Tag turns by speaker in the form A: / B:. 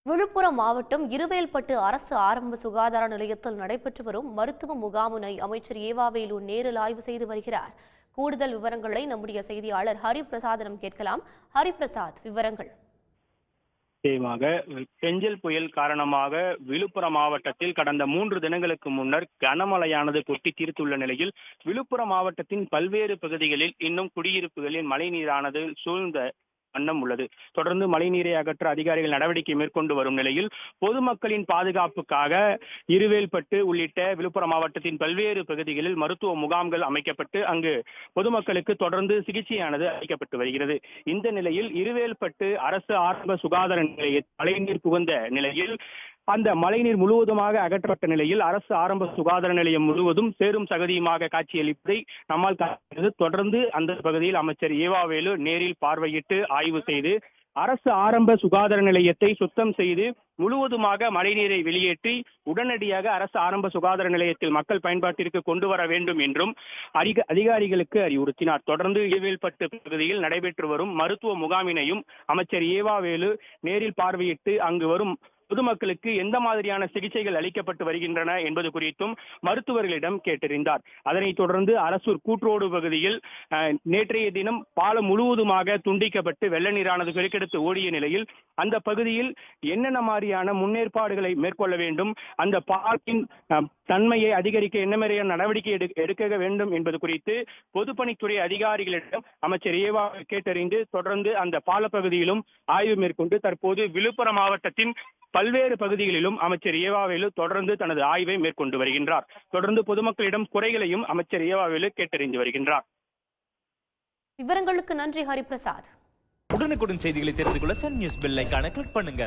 A: விழுப்புரம் மாவட்டம் இருவேல்பட்டு அரசு ஆரம்ப சுகாதார நிலையத்தில் நடைபெற்று வரும் மருத்துவ முகாமினை அமைச்சர் ஏவாவேலு நேரில் ஆய்வு செய்து வருகிறார். கூடுதல் விவரங்களை நம்முடைய செய்தியாளர் ஹரிபிரசாதிடம் கேட்கலாம். ஹரிபிரசாத், விவரங்கள்.
B: பெஞ்சல் புயல் காரணமாக விழுப்புரம் மாவட்டத்தில் கடந்த 3 தினங்களுக்கு முன்னர் கனமழையானது கொட்டி தீர்த்துள்ள நிலையில் விழுப்புரம் மாவட்டத்தின் பல்வேறு பகுதிகளில் இன்னும் குடியிருப்புகளில் மழைநீரானது சூழ்ந்த வண்ணம் உள்ளது. தொடர்ந்து மழைநீரை அகற்ற அதிகாரிகள் நடவடிக்கை மேற்கொண்டு வரும் நிலையில் பொதுமக்களின் பாதுகாப்புக்காக இருவேல்பட்டு உள்ளிட்ட விழுப்புரம் மாவட்டத்தின் பல்வேறு பகுதிகளில் மருத்துவ முகாம்கள் அமைக்கப்பட்டு அங்கு பொதுமக்களுக்கு தொடர்ந்து சிகிச்சையானது அளிக்கப்பட்டு வருகிறது. இந்த நிலையில் இருவேல்பட்டு அரசு ஆரம்ப சுகாதார நிலைய மழைநீர் புகுந்த நிலையில் அந்த மழைநீர் முழுவதுமாக அகற்றப்பட்ட நிலையில் அரசு ஆரம்ப சுகாதார நிலையம் முழுவதும் சேரும் சகதியுமாக காட்சியளிப்பதை நம்மால் காண்கிறது. தொடர்ந்து அந்த பகுதியில் அமைச்சர் ஏவாவேலு நேரில் பார்வையிட்டு ஆய்வு செய்து அரசு ஆரம்ப சுகாதார நிலையத்தை சுத்தம் செய்து முழுவதுமாக மழைநீரை வெளியேற்றி உடனடியாக அரசு ஆரம்ப சுகாதார நிலையத்தில் மக்கள் பயன்பாட்டிற்கு கொண்டு வர வேண்டும் என்றும் அதிகாரிகளுக்கு அறிவுறுத்தினார். தொடர்ந்து இருவேல்பட்டு பகுதியில் நடைபெற்று வரும் மருத்துவ முகாமினையும் அமைச்சர் ஏவாவேலு நேரில் பார்வையிட்டு அங்கு வரும் பொதுமக்களுக்கு எந்த மாதிரியான சிகிச்சைகள் அளிக்கப்பட்டு வருகின்றன என்பது குறித்தும் மருத்துவர்களிடம் கேட்டறிந்தார். அதனைத் தொடர்ந்து அரசூர் கூற்றோடு பகுதியில் நேற்றைய தினம் பாலம் முழுவதுமாக துண்டிக்கப்பட்டு வெள்ள நீரானது பெருக்கெடுத்து ஓடிய நிலையில் அந்த பகுதியில் என்னென்ன மாதிரியான முன்னேற்பாடுகளை மேற்கொள்ள வேண்டும், அந்த பாலத்தின் தன்மையை அதிகரிக்க என்ன மாதிரியான நடவடிக்கை எடுக்க வேண்டும் என்பது குறித்து பொதுப்பணித்துறை அதிகாரிகளிடம் அமைச்சர் ஏவா கேட்டறிந்து தொடர்ந்து அந்த பாலப்பகுதியிலும் ஆய்வு மேற்கொண்டு தற்போது விழுப்புரம் மாவட்டத்தின் பல்வேறு பகுதிகளிலும் அமைச்சர் ஏவாவேலு தொடர்ந்து தனது ஆய்வை மேற்கொண்டு வருகின்றார். தொடர்ந்து பொதுமக்களிடம் குறைகளையும் அமைச்சர் ஏவாவேலு கேட்டறிந்து வருகின்றார்.
A: விவரங்களுக்கு நன்றி ஹரிபிரசாத்.
C: உடனுக்குடன் செய்திகளை தெரிந்து கொள்ள சன் நியூஸ் பெல் ஐகானை கிளிக் பண்ணுங்க.